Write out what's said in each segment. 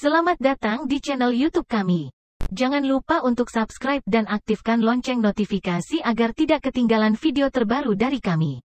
Selamat datang di channel YouTube kami. Jangan lupa untuk subscribe dan aktifkan lonceng notifikasi agar tidak ketinggalan video terbaru dari kami.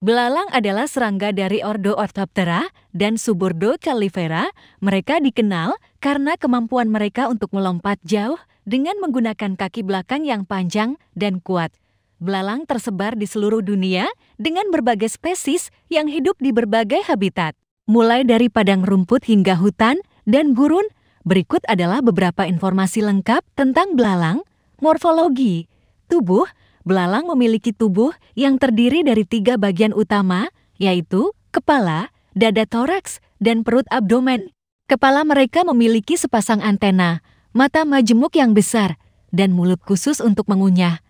Belalang adalah serangga dari ordo Orthoptera dan subordo Calliphera. Mereka dikenal karena kemampuan mereka untuk melompat jauh dengan menggunakan kaki belakang yang panjang dan kuat. Belalang tersebar di seluruh dunia dengan berbagai spesies yang hidup di berbagai habitat. Mulai dari padang rumput hingga hutan dan gurun, berikut adalah beberapa informasi lengkap tentang belalang. Morfologi. Tubuh. Belalang memiliki tubuh yang terdiri dari 3 bagian utama, yaitu kepala, dada toraks, dan perut abdomen. Kepala mereka memiliki sepasang antena, mata majemuk yang besar, dan mulut khusus untuk mengunyah.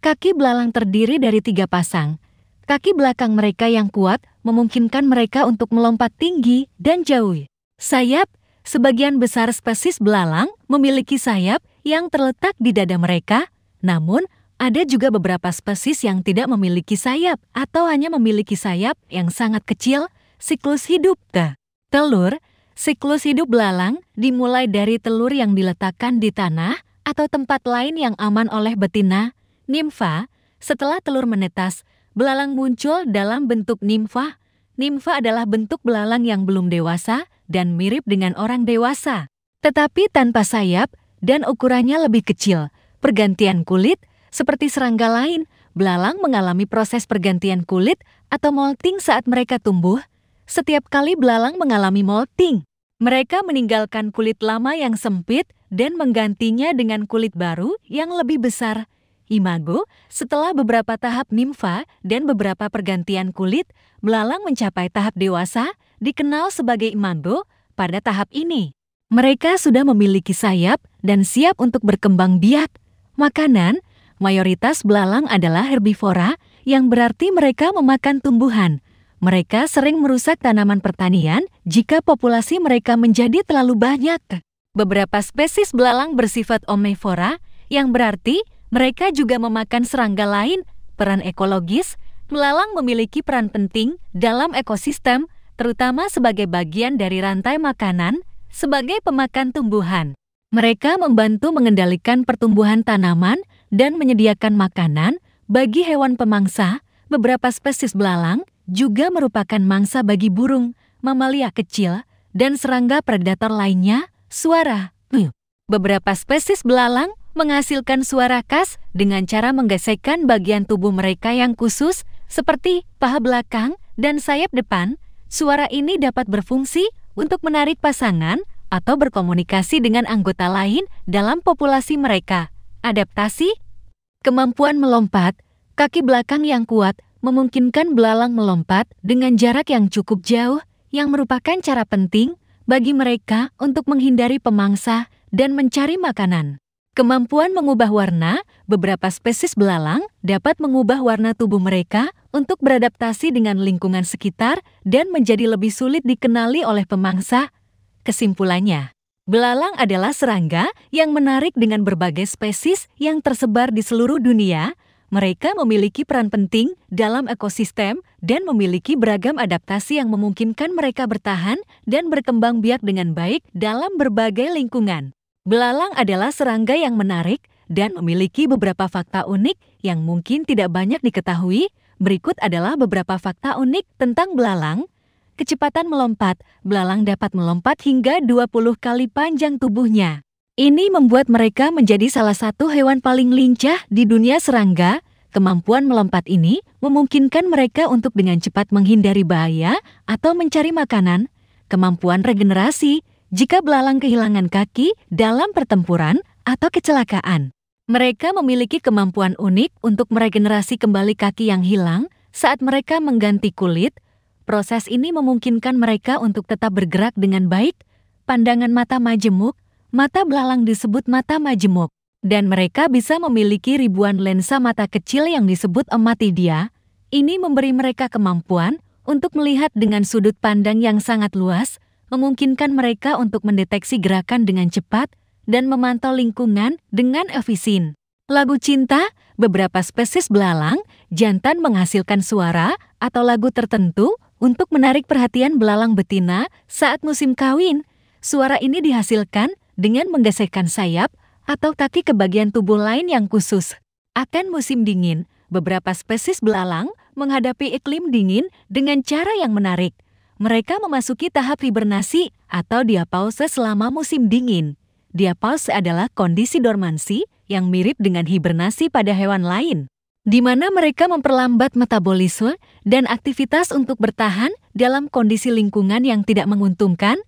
Kaki belalang terdiri dari 3 pasang. Kaki belakang mereka yang kuat memungkinkan mereka untuk melompat tinggi dan jauh. Sayap. Sebagian besar spesies belalang memiliki sayap yang terletak di dada mereka. Namun, ada juga beberapa spesies yang tidak memiliki sayap atau hanya memiliki sayap yang sangat kecil. Siklus hidup. Telur. Siklus hidup belalang dimulai dari telur yang diletakkan di tanah atau tempat lain yang aman oleh betina. Nimfa. Setelah telur menetas, belalang muncul dalam bentuk nimfa. Nimfa adalah bentuk belalang yang belum dewasa dan mirip dengan orang dewasa, tetapi tanpa sayap dan ukurannya lebih kecil. Pergantian kulit. Seperti serangga lain, belalang mengalami proses pergantian kulit atau molting saat mereka tumbuh. Setiap kali belalang mengalami molting, mereka meninggalkan kulit lama yang sempit dan menggantinya dengan kulit baru yang lebih besar. Imago. Setelah beberapa tahap nimfa dan beberapa pergantian kulit, belalang mencapai tahap dewasa, dikenal sebagai imago. Pada tahap ini, mereka sudah memiliki sayap dan siap untuk berkembang biak. Makanan. Mayoritas belalang adalah herbivora, yang berarti mereka memakan tumbuhan. Mereka sering merusak tanaman pertanian jika populasi mereka menjadi terlalu banyak. Beberapa spesies belalang bersifat omnivora, yang berarti mereka juga memakan serangga lain. Peran ekologis. Belalang memiliki peran penting dalam ekosistem, terutama sebagai bagian dari rantai makanan, sebagai pemakan tumbuhan. Mereka membantu mengendalikan pertumbuhan tanaman dan menyediakan makanan bagi hewan pemangsa. Beberapa spesies belalang juga merupakan mangsa bagi burung, mamalia kecil, dan serangga predator lainnya. Suara. Beberapa spesies belalang menghasilkan suara khas dengan cara menggesekkan bagian tubuh mereka yang khusus, seperti paha belakang dan sayap depan. Suara ini dapat berfungsi untuk menarik pasangan atau berkomunikasi dengan anggota lain dalam populasi mereka. Adaptasi. Kemampuan melompat. Kaki belakang yang kuat memungkinkan belalang melompat dengan jarak yang cukup jauh, yang merupakan cara penting bagi mereka untuk menghindari pemangsa dan mencari makanan. Kemampuan mengubah warna. Beberapa spesies belalang dapat mengubah warna tubuh mereka untuk beradaptasi dengan lingkungan sekitar dan menjadi lebih sulit dikenali oleh pemangsa. Kesimpulannya, belalang adalah serangga yang menarik dengan berbagai spesies yang tersebar di seluruh dunia. Mereka memiliki peran penting dalam ekosistem dan memiliki beragam adaptasi yang memungkinkan mereka bertahan dan berkembang biak dengan baik dalam berbagai lingkungan. Belalang adalah serangga yang menarik dan memiliki beberapa fakta unik yang mungkin tidak banyak diketahui. Berikut adalah beberapa fakta unik tentang belalang. Kecepatan melompat. Belalang dapat melompat hingga 20 kali panjang tubuhnya. Ini membuat mereka menjadi salah satu hewan paling lincah di dunia serangga. Kemampuan melompat ini memungkinkan mereka untuk dengan cepat menghindari bahaya atau mencari makanan. Kemampuan regenerasi. Jika belalang kehilangan kaki dalam pertempuran atau kecelakaan, mereka memiliki kemampuan unik untuk meregenerasi kembali kaki yang hilang saat mereka mengganti kulit. Proses ini memungkinkan mereka untuk tetap bergerak dengan baik. Pandangan mata majemuk. Mata belalang disebut mata majemuk, dan mereka bisa memiliki ribuan lensa mata kecil yang disebut ematidia. Ini memberi mereka kemampuan untuk melihat dengan sudut pandang yang sangat luas, memungkinkan mereka untuk mendeteksi gerakan dengan cepat dan memantau lingkungan dengan efisien. Lagu cinta. Beberapa spesies belalang jantan menghasilkan suara atau lagu tertentu untuk menarik perhatian belalang betina saat musim kawin. Suara ini dihasilkan dengan menggesekkan sayap atau kaki ke bagian tubuh lain yang khusus. Akan musim dingin, beberapa spesies belalang menghadapi iklim dingin dengan cara yang menarik. Mereka memasuki tahap hibernasi atau diapause selama musim dingin. Diapause adalah kondisi dormansi yang mirip dengan hibernasi pada hewan lain, di mana mereka memperlambat metabolisme dan aktivitas untuk bertahan dalam kondisi lingkungan yang tidak menguntungkan.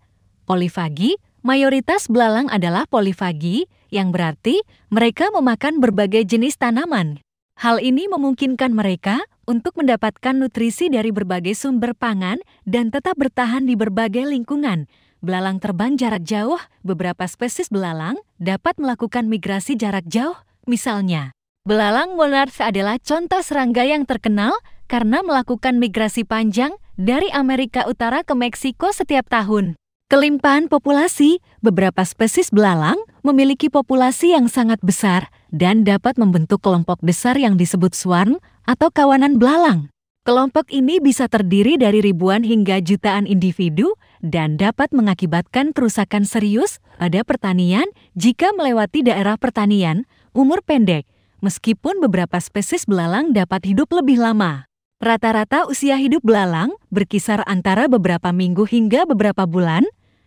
Polifagi, mayoritas belalang adalah polifagi, yang berarti mereka memakan berbagai jenis tanaman. Hal ini memungkinkan mereka untuk mendapatkan nutrisi dari berbagai sumber pangan dan tetap bertahan di berbagai lingkungan. Belalang terbang jarak jauh, beberapa spesies belalang dapat melakukan migrasi jarak jauh. Misalnya, belalang monarch adalah contoh serangga yang terkenal karena melakukan migrasi panjang dari Amerika Utara ke Meksiko setiap tahun. Kelimpahan populasi, beberapa spesies belalang memiliki populasi yang sangat besar dan dapat membentuk kelompok besar yang disebut swarm atau kawanan belalang. Kelompok ini bisa terdiri dari ribuan hingga jutaan individu dan dapat mengakibatkan kerusakan serius pada pertanian jika melewati daerah pertanian umur pendek, meskipun beberapa spesies belalang dapat hidup lebih lama. Rata-rata usia hidup belalang berkisar antara beberapa minggu hingga beberapa bulan.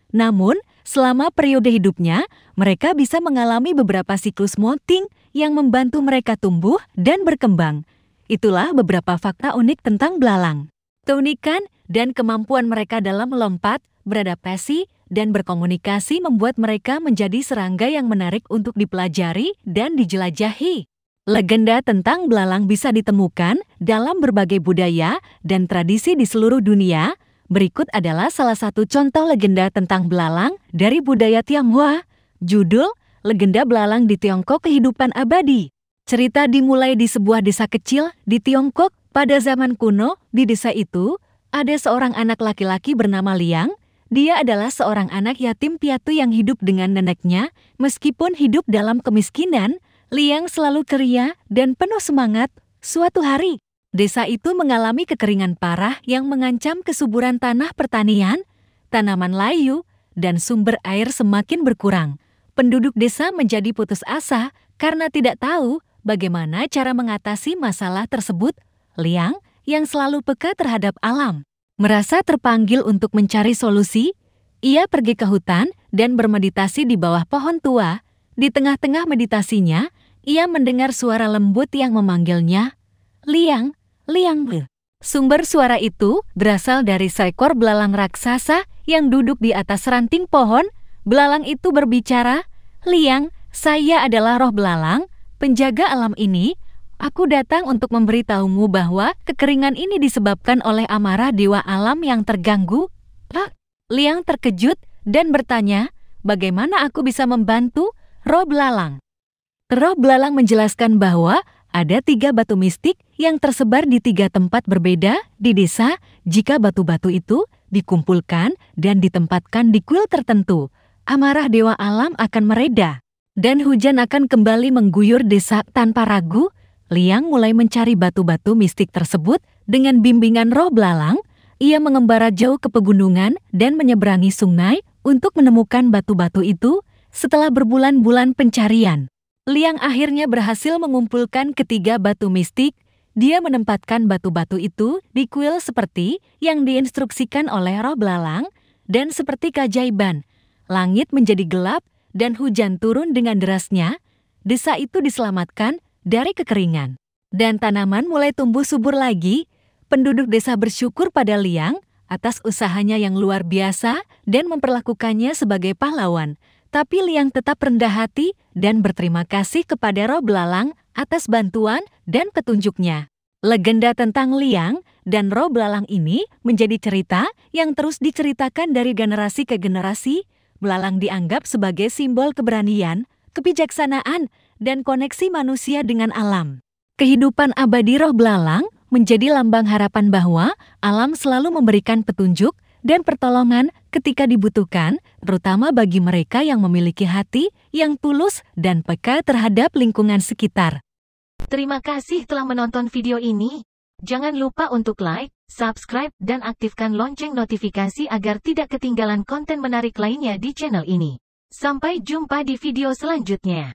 Namun, selama periode hidupnya, mereka bisa mengalami beberapa siklus molting yang membantu mereka tumbuh dan berkembang. Itulah beberapa fakta unik tentang belalang. Keunikan dan kemampuan mereka dalam melompat, beradaptasi, dan berkomunikasi membuat mereka menjadi serangga yang menarik untuk dipelajari dan dijelajahi. Legenda tentang belalang bisa ditemukan dalam berbagai budaya dan tradisi di seluruh dunia. Berikut adalah salah satu contoh legenda tentang belalang dari budaya Tionghoa. Judul, Legenda Belalang di Tiongkok Kehidupan Abadi. Cerita dimulai di sebuah desa kecil di Tiongkok. Pada zaman kuno, di desa itu, ada seorang anak laki-laki bernama Liang. Dia adalah seorang anak yatim piatu yang hidup dengan neneknya. Meskipun hidup dalam kemiskinan, Liang selalu ceria dan penuh semangat. Suatu hari, desa itu mengalami kekeringan parah yang mengancam kesuburan tanah pertanian, tanaman layu, dan sumber air semakin berkurang. Penduduk desa menjadi putus asa karena tidak tahu bagaimana cara mengatasi masalah tersebut. Liang, yang selalu peka terhadap alam, merasa terpanggil untuk mencari solusi. Ia pergi ke hutan dan bermeditasi di bawah pohon tua. Di tengah-tengah meditasinya, ia mendengar suara lembut yang memanggilnya, "Liang, Liang." Sumber suara itu berasal dari seekor belalang raksasa yang duduk di atas ranting pohon. Belalang itu berbicara, "Liang, saya adalah roh belalang, penjaga alam ini. Aku datang untuk memberitahumu bahwa kekeringan ini disebabkan oleh amarah dewa alam yang terganggu." Liang terkejut dan bertanya, "Bagaimana aku bisa membantu, roh belalang?" Roh belalang menjelaskan bahwa ada 3 batu mistik yang tersebar di 3 tempat berbeda di desa. Jika batu-batu itu dikumpulkan dan ditempatkan di kuil tertentu, amarah dewa alam akan mereda dan hujan akan kembali mengguyur desa tanpa ragu. Liang mulai mencari batu-batu mistik tersebut dengan bimbingan roh belalang. Ia mengembara jauh ke pegunungan dan menyeberangi sungai untuk menemukan batu-batu itu. Setelah berbulan-bulan pencarian, Liang akhirnya berhasil mengumpulkan ketiga batu mistik. Dia menempatkan batu-batu itu di kuil seperti yang diinstruksikan oleh roh belalang, dan seperti keajaiban, langit menjadi gelap dan hujan turun dengan derasnya. Desa itu diselamatkan dari kekeringan, dan tanaman mulai tumbuh subur lagi. Penduduk desa bersyukur pada Liang atas usahanya yang luar biasa dan memperlakukannya sebagai pahlawan. Tapi Liang tetap rendah hati dan berterima kasih kepada roh belalang atas bantuan dan petunjuknya. Legenda tentang Liang dan roh belalang ini menjadi cerita yang terus diceritakan dari generasi ke generasi. Belalang dianggap sebagai simbol keberanian, kebijaksanaan, dan koneksi manusia dengan alam. Kehidupan abadi roh belalang menjadi lambang harapan bahwa alam selalu memberikan petunjuk dan pertolongan ketika dibutuhkan, terutama bagi mereka yang memiliki hati yang tulus dan peka terhadap lingkungan sekitar. Terima kasih telah menonton video ini. Jangan lupa untuk like, subscribe dan aktifkan lonceng notifikasi agar tidak ketinggalan konten menarik lainnya di channel ini. Sampai jumpa di video selanjutnya.